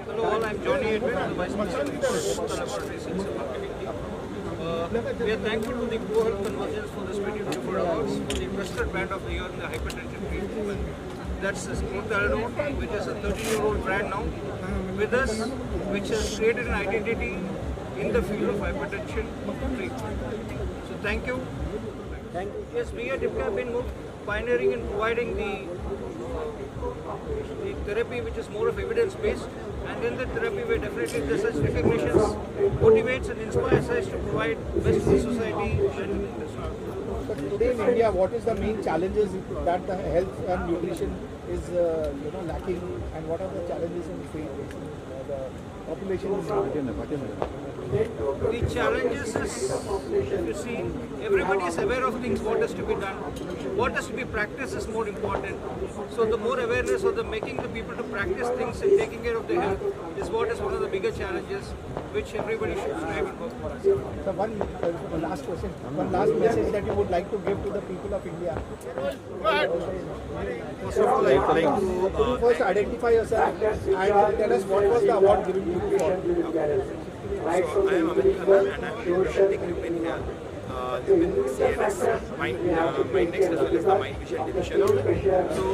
Hello all, I'm Johnny Edwin, the Vice President of the Laboratory Sales and Marketing team. We are thankful to the Pro Health Convergence for this 2024 awards for the Trusted Brand of the Year in the hypertension treatment movement. That's Smoothtalone, which is a 13-year-old brand now with us, which has created an identity in the field of hypertension treatment. So thank you. Yes, we at IPCA have been pioneering in providing the therapy which is more of evidence-based, and in the therapy where definitely the such recognitions motivates and inspires us to provide best for society and industry. But today in India, what is the main challenges that the health and nutrition is lacking, and what are the challenges in facing the population in India? The challenges is, if you see, everybody is aware of things, what has to be done. What has to be practiced is more important. So the more awareness or the making the people to practice things and taking care of their health is what is one of the bigger challenges which everybody should strive and work for. So one last question, one last message that you would like to give to the people of India. First of all, I would like to Could you first identify yourself and tell us what was the award given to you for? So I am Amit Khanna and I am representing Lupin here. Lupin CNS, Mindex as well as the Mind Vision division. So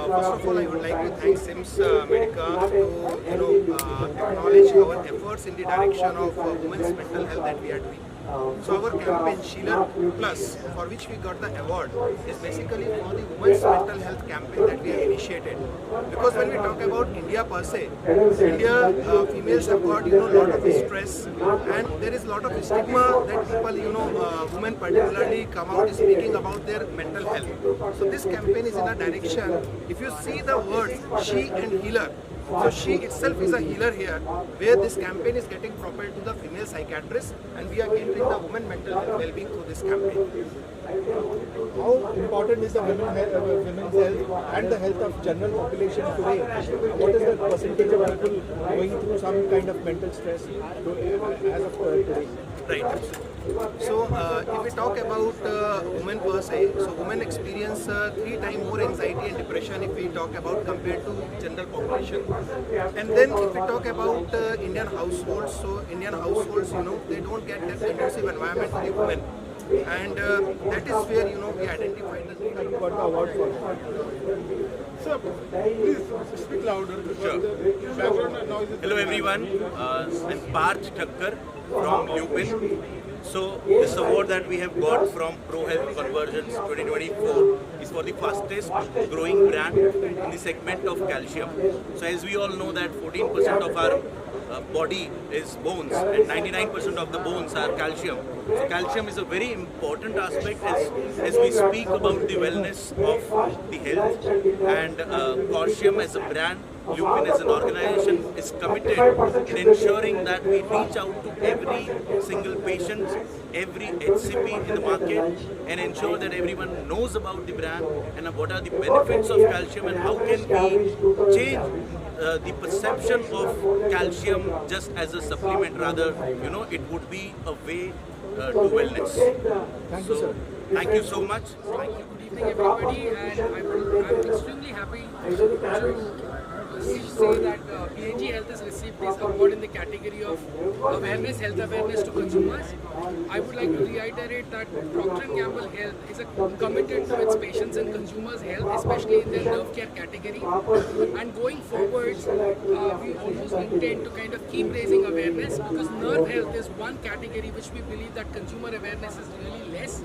first of all, I would like to thank SIMS Medica to acknowledge our efforts in the direction of women's mental health that we are doing. So our campaign Sheeler Plus, for which we got the award, is basically for the women's mental health campaign that we have initiated. Because when we talk about India per se, India females have got lot of stress, and there is a lot of stigma that people women particularly come out speaking about their mental health. So this campaign is in a direction. If you see the words she and healer. So she itself is a healer here, where this campaign is getting propelled to the female psychiatrist, and we are catering the women mental health well-being through this campaign. How important is the women's health and the health of general population today? What is the percentage of people going through some kind of mental stress as of today? Right. So if we talk about women per se, so women experience 3 times more anxiety and depression if we talk about compared to general population. And then if we talk about Indian households, so Indian households, they don't get that conducive environment for the women. And that is where, we identify the need. You got the award for. Sir, please speak louder. Sure. Background noise is Hello everyone, I'm Parth Thakkar from Lupin. So this award that we have got from Pro Health Convergence 2024 is for the fastest growing brand in the segment of calcium. So as we all know that 14% of our body is bones and 99% of the bones are calcium. So calcium is a very important aspect as we speak about the wellness of the health, and calcium as a brand, Lupin as an organization is committed in ensuring that we reach out to every single patient, every HCP in the market, and ensure that everyone knows about the brand and what are the benefits of calcium and how can we change the perception of calcium just as a supplement. Rather, it would be a way to wellness. Thank you, sir. Thank you so much. Thank you. Good evening, everybody, and I'm extremely happy to say that P&G Health has received this award in the category of health awareness to consumers. I would like to reiterate that Procter & Gamble Health is committed to its patients and consumers' health, especially in their nerve care category. And going forwards, we almost intend to kind of keep raising awareness, because nerve health is one category which we believe that consumer awareness is really less,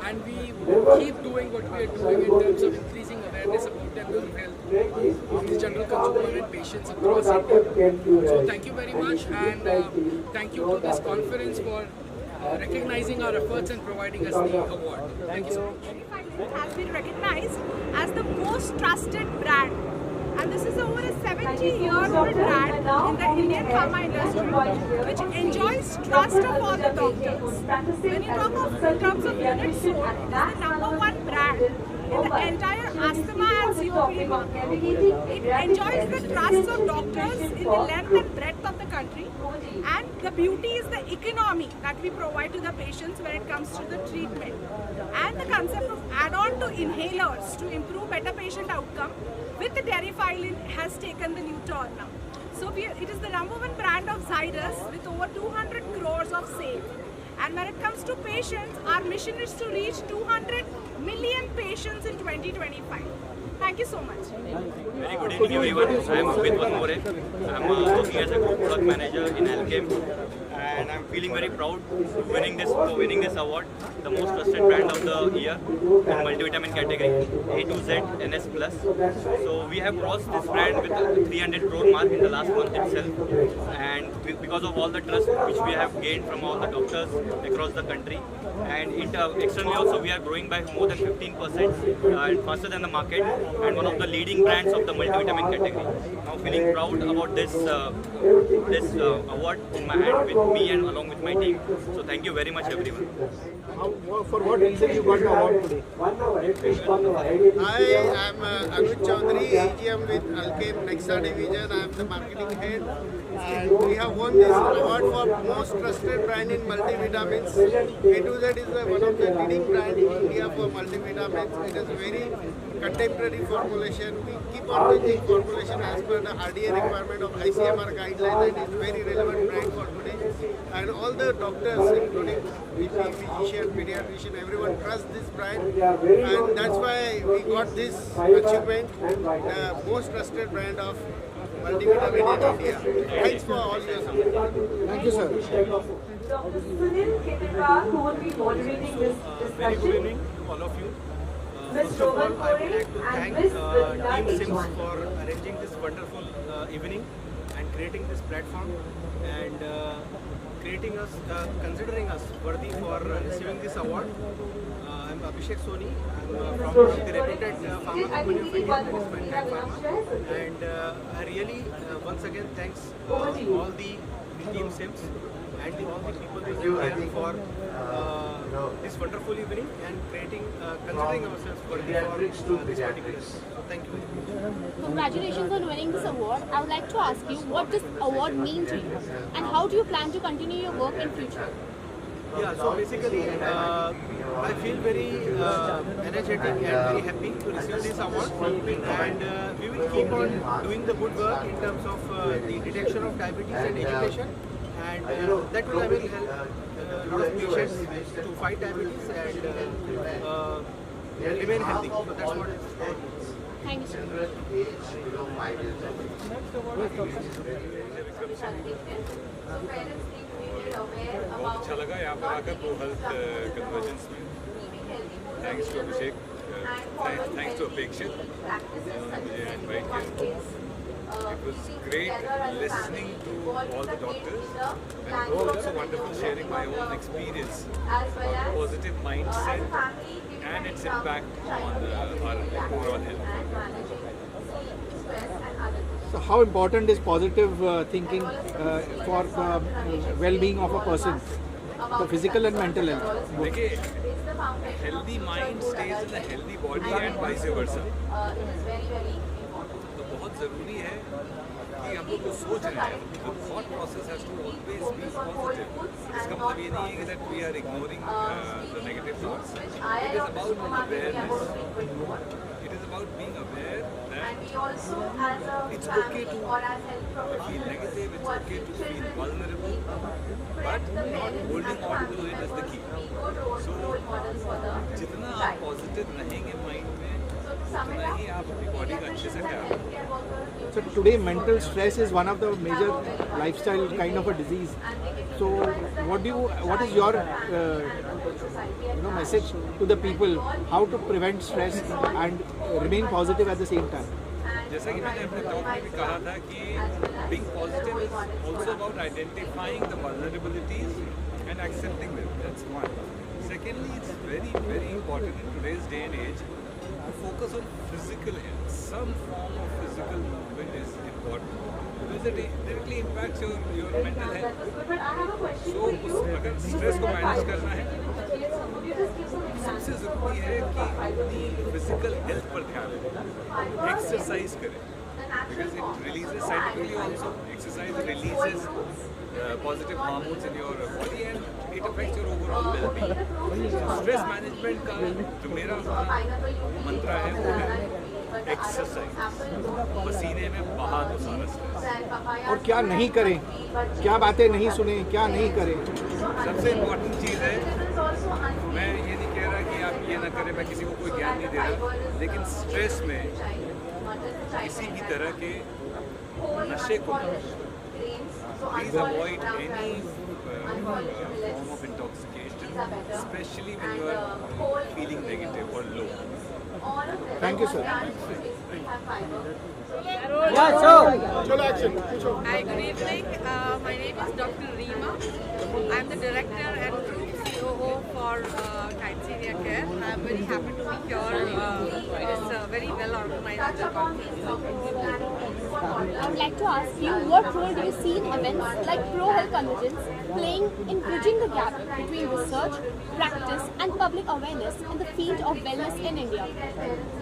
and we keep doing what we are doing in terms of increasing awareness about their nerve health of the general consumer and patients across India. So thank you very much, and thank you to this conference for recognizing our efforts and providing us the award. Thank you so much. It has been recognized as the most trusted brand, and this is over a 70-year-old brand in the Indian pharma industry, which enjoys trust of all the doctors. When you talk of in terms of units sold, it is the #1 brand in the entire asthma and COPD market. It enjoys the trust of doctors in the length and breadth of the country, and the beauty is the economy that we provide to the patients when it comes to the treatment. And the concept of add-on to inhalers to improve better patient outcome with the Terifylin has taken the new turn now. So it is the #1 brand of Zydus with over 200 crores of sales. And when it comes to patients, our mission is to reach 200 million patients in 2025. Thank you so much. Very good evening everyone. I am Amit Vanmore. I am working as a group product manager in Alkem, and I am feeling very proud for winning this award, the most trusted brand of the year in multivitamin category, A to Z NS Plus. So we have crossed this brand with the 300 crore mark in the last month itself, and because of all the trust which we have gained from all the doctors across the country, and externally also we are growing by more than 15% and faster than the market, and one of the leading brands of the multivitamin category. Now feeling proud about this award in my hand with me and along with my team. So thank you very much everyone. For what reason you got the award today? I am Anuj Chaudhary, AGM with Alkem Nexa Division. I am the marketing head, and we have won this award for most trusted brand in multivitamins. A to Z is one of the leading brand in India for multivitamins. It is very contemporary formulation. We keep on changing formulation as per the RDA requirement of ICMR guidelines, and it is very relevant brand for today. And all the doctors, including VP, physician, pediatrician, everyone trusts this brand, and that's why we got this achievement, the most trusted brand of multivitamin in India. Thanks for all your support. Thank you, sir. Sunil Ketekar, who will be moderating this Very good discussion. evening to all of you. Ms. First of all, Rohan I would Kore like to and thank Ms. Vidya Team Sims H1. for arranging this wonderful evening and creating this platform and considering us worthy for receiving this award. I am Abhishek Soni. I am from the reputed pharma company of India, that is Mankind Pharma. And I really, once again, thanks all the Team Sims and all the people who are here for this wonderful evening and considering ourselves worthy for this particular. So thank you very much. Congratulations on winning this award. I would like to ask you what this award means to you and how do you plan to continue your work in future? Yeah, so basically I feel very energetic and very happy to receive this award, and we will keep on doing the good work in terms of the detection of diabetes and education, and that will help a lot of patients to fight diabetes and remain healthy. So that's what it's about. Thank you, sir. बहुत अच्छा लगा यहाँ पर आकर pro health convergence में. Thanks to Abhishek, thanks to Apekshit मुझे invite किया. It was great listening to all the doctors, and it was also wonderful sharing my own experience about positive mindset and its impact on our overall health. So how important is positive thinking for the well-being of a person, the physical and mental health? देखिए, healthy mind stays in a healthy body and vice versa. तो बहुत ज़रूरी है कि हम लोग जो सोच रहे हैं, the thought process has to always be positive. इसका मतलब ये नहीं है कि that we are ignoring the negative thoughts. It is about awareness. It is about being aware that it's okay to feel negative, it's okay to feel vulnerable, but not holding on to it is the key. So जितना आप positive रहेंगे mind में, उतना ही आप अपनी body का अच्छे से ख्याल रखेंगे. So today mental stress is one of the major lifestyle kind of a disease. So what is your message to the people how to prevent stress and remain positive at the same time? जैसा कि मैंने अपने talk में भी कहा था कि being positive is also about identifying the vulnerabilities and accepting them. That's one. Secondly, it's very, very important in today's day and age to focus on physical health. Some form of physical movement is important because it directly impacts your mental health. So अगर stress को manage करना है, सबसे ज़रूरी है कि अपनी physical health पर ध्यान दें, exercise करें, because it releases scientifically also. Exercise releases positive hormones in your body and it affects your overall well-being. So stress management का जो मेरा mantra है वो है एक्सरसाइज, पसीने में बहा दो सारा स्ट्रेस। और क्या नहीं करें, क्या बातें नहीं सुने, क्या नहीं करें? सबसे इम्पोर्टेंट चीज़ है, मैं ये नहीं कह रहा कि आप ये ना करें, मैं किसी को कोई ज्ञान नहीं दे रहा, लेकिन स्ट्रेस में किसी भी तरह के नशे को please avoid any form of intoxication, especially when you are feeling negative or low. Thank you, sir. Hi, good evening. My name is Dr. Reema. I'm the director and group COO for Kites Care. I'm very happy to be here. It is very well organized conference. I would like to ask you, what role do you see in events like Pro Health Convergence playing in bridging the gap between research, practice and public awareness in the field of wellness in India?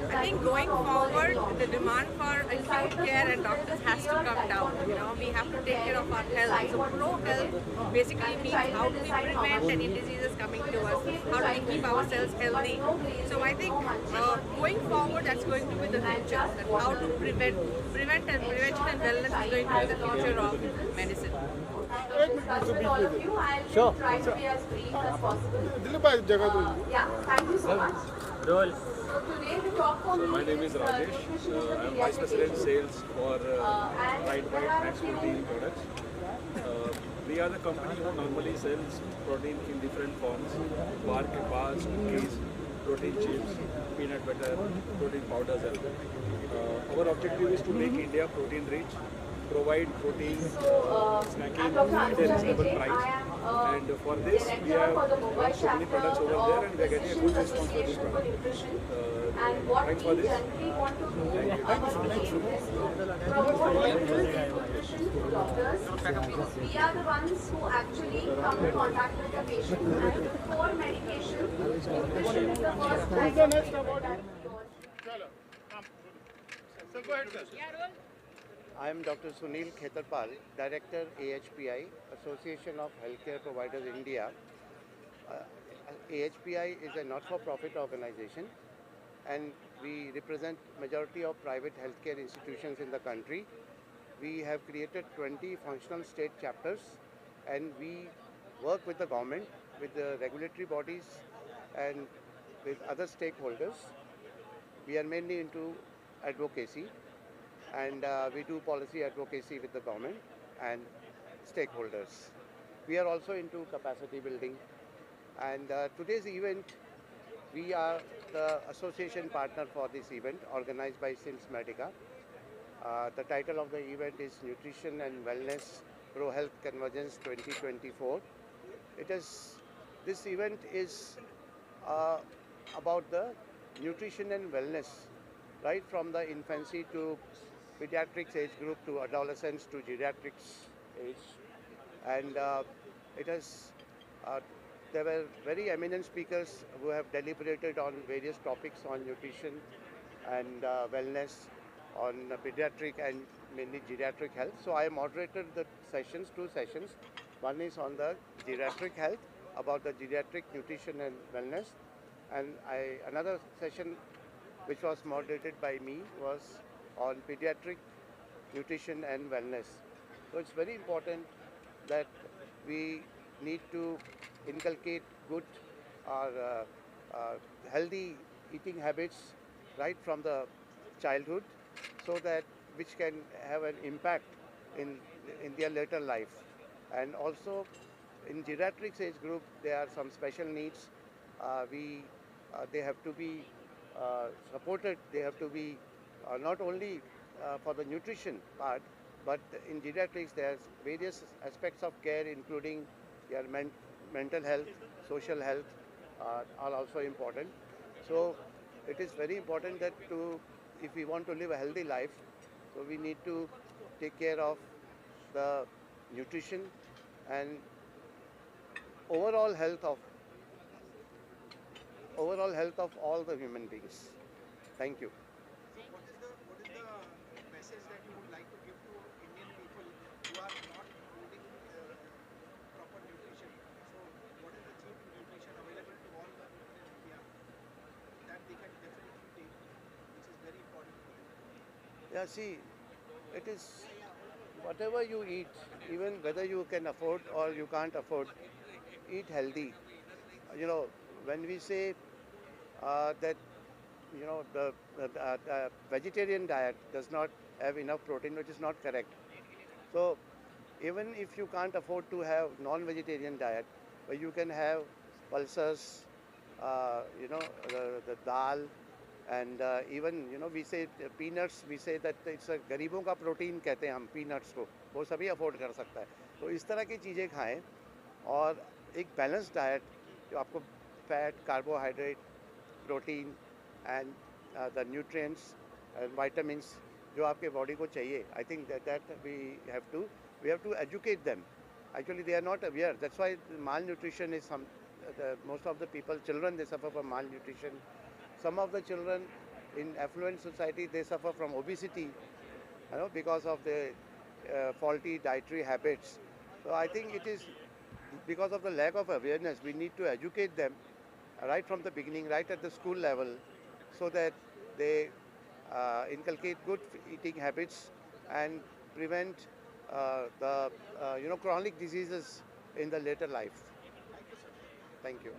I think going forward, the demand for acute care and doctors has to come down. You know, we have to take care of our health. So Pro Health basically means how do we prevent any diseases coming to us? How do we keep ourselves healthy? So I think going forward, that's going to be the future. That how to prevent and prevention and wellness is going to be the future of medicine. Sure. Try to be as brief as possible. Yeah, thank you so much. Roll. So today the talk for me My name is Rajesh. I am Vice President Sales for Right Bite Max Protein products. We are the company who normally sells protein in different forms: bars, cookies, protein chips, peanut butter, protein powders as well. Our objective is to make India protein rich, provide protein snacking at a reasonable price. And for this, we have launched so many products over there, and we are getting a good response for this product. and what Thanks we for this. generally want to do is promote nutrition to doctors, because we are the ones who actually come in contact with the patient, and before medication, nutrition is the first step. I am Dr. Sunil Khetarpal, Director AHPI, Association of Healthcare Providers India. AHPI is a not-for-profit organization, and we represent majority of private healthcare institutions in the country. We have created 20 functional state chapters, and we work with the government, with the regulatory bodies and with other stakeholders. We are mainly into advocacy, and we do policy advocacy with the government and stakeholders. We are also into capacity building, and today's event, we are the association partner for this event organized by SIMS Medica. The title of the event is Nutrition and Wellness Pro Health Convergence 2024. This event is about the nutrition and wellness, right from the infancy to pediatrics age group to adolescents to geriatrics age. And there were very eminent speakers who have deliberated on various topics on nutrition and wellness, on pediatric and mainly geriatric health. So I moderated the sessions, 2 sessions. One is on the geriatric health, about the geriatric nutrition and wellness. And another session which was moderated by me was on pediatric nutrition and wellness. So it's very important that we need to inculcate good or healthy eating habits right from the childhood, so that which can have an impact in their later life. And also in geriatrics age group, there are some special needs. They have to be supported. They have to be not only for the nutrition part, but in geriatrics there's various aspects of care, including their mental health, social health are also important. So it is very important that if we want to live a healthy life, so we need to take care of the nutrition and overall health of all the human beings. Thank you. What is the message that you would like to give to Indian people who are not holding proper nutrition? So what is the cheap nutrition available to all the people in India that they can definitely take, which is very important for them? Yeah, see, it is whatever you eat, even whether you can afford or you can't afford, eat healthy. You know, when we say that, you know, the vegetarian diet does not have enough protein, which is not correct. So, even if you can't afford to have non-vegetarian diet, but you can have pulses, you know, the dal, and even, you know, we say peanuts, we say that it's a गरीबों का protein कहते हैं हम peanuts को, वो सभी afford कर सकता है. तो इस तरह की चीज़ें खाएं और एक बैलेंस डाइट जो आपको fat, carbohydrate, protein and the nutrients and vitamins जो आपके बॉडी को चाहिए. I think that we have to educate them. Actually, they are not aware. That's why malnutrition is most of the people, children, they suffer from malnutrition. Some of the children in affluent society, they suffer from obesity, you know, because of the faulty dietary habits. So I think it is because of the lack of awareness. We need to educate them right from the beginning, right at the school level, so that they inculcate good eating habits and prevent you know, chronic diseases in the later life. Thank you.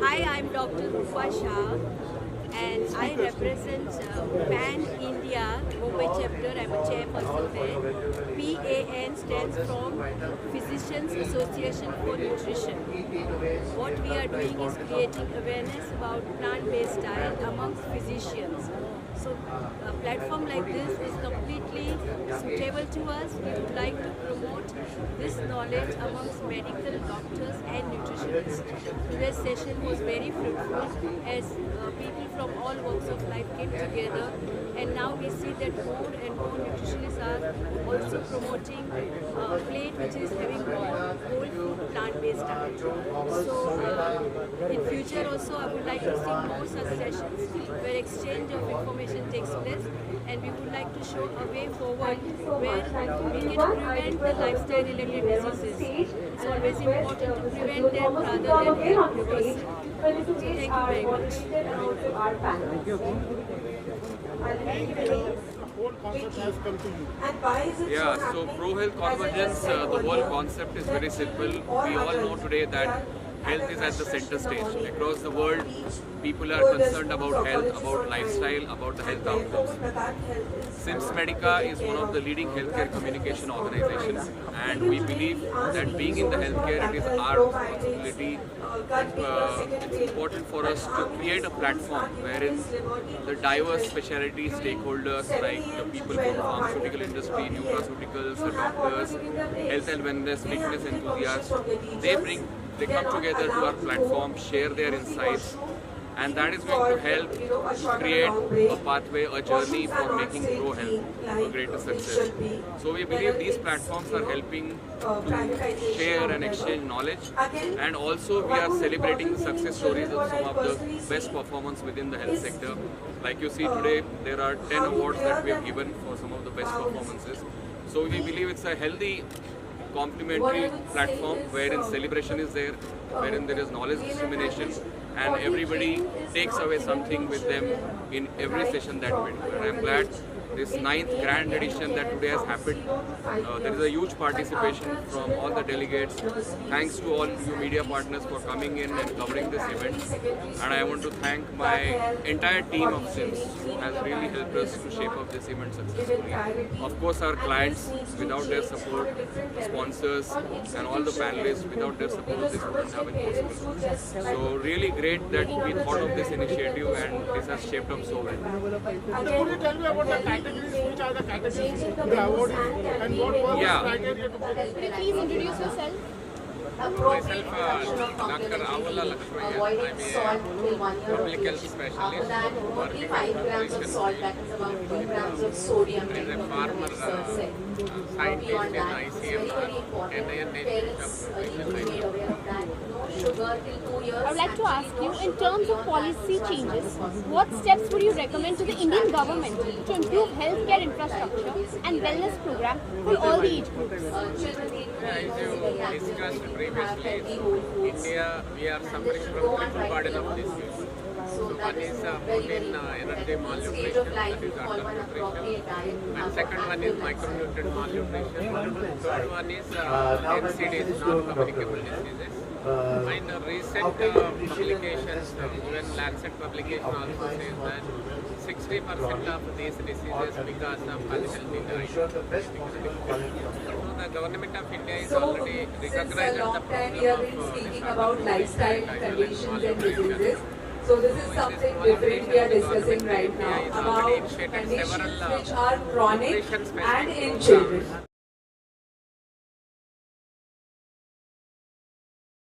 Hi, I'm Dr. Rupa Shah, and I represent PAN India Mumbai chapter. I'm a chairperson there. PAN stands from Physicians Association for Nutrition. What we are doing is creating awareness about plant-based diet amongst physicians. So a platform like this is completely suitable to us. We would like to promote this knowledge amongst medical doctors and nutritionists. Today's session was very fruitful as people from all walks of life came together, and now we see that more and more nutritionists are also promoting a plate which is having whole food plant-based diet. So in future also I would like to see more such sessions where exchange of information takes place, and we would like to show a way forward where we can prevent the lifestyle related diseases. It's always important to prevent them rather than reverse it. Thank you very much. Yeah, so Pro-Health Convergence, the whole concept is very simple. We all know today that health is at the center stage. Across the world, people are concerned about health, about lifestyle, about the health outcomes. SIMS Medica is one of the leading healthcare communication organizations, and we believe that being in the healthcare, it is our responsibility. It's important for us to create a platform wherein the diverse specialty stakeholders like the people from the pharmaceutical industry, nutraceuticals, the doctors, health and wellness, fitness enthusiasts, they come together to our platform, share their insights, and that is going to help create a pathway, a journey for making Pro-Health a greater success. So we believe these platforms are helping to share and exchange knowledge, and also we are celebrating the success stories of some of the best performance within the health sector. Like you see today, there are 10 awards that we have given for some of the best performances. So we believe it's a healthy complementary platform wherein celebration is there, wherein there is knowledge dissemination, and everybody takes away something with them in every session that we do. And I'm glad this 9th grand edition that today has happened. There is a huge participation from all the delegates. Thanks to all you media partners for coming in and covering this event. And I want to thank my entire team of SIMS who has really helped us to shape up this event successfully. Of course, our clients, without their support, sponsors and all the panelists, without their support, this wouldn't have been possible. So really great that we thought of this initiative and this has shaped up so well. Could you tell me about the categories? Which are the categories the award is, and what was the criteria to pick? Could you please introduce yourself? Myself, Dr. Awala Lakshmaya. I'm a public health specialist working as a farmer scientist in ICMR, Indian National I would like to ask you, in terms of policy changes, what steps would you recommend to the Indian government to improve healthcare infrastructure and wellness program for all the age groups? As you discussed briefly, previously, India, we are suffering from triple burden of disease. So one is protein energy malnutrition, that is undernutrition, and second one is micronutrient malnutrition, third one is NCDs, non-communicable diseases. And recent publications, even Lancet publication also says that 60% of these diseases because of unhealthy diet. So the government of India is already recognized the problem we have been speaking about lifestyle conditions and diseases. So this is something different we are discussing right now about conditions which are chronic and in children.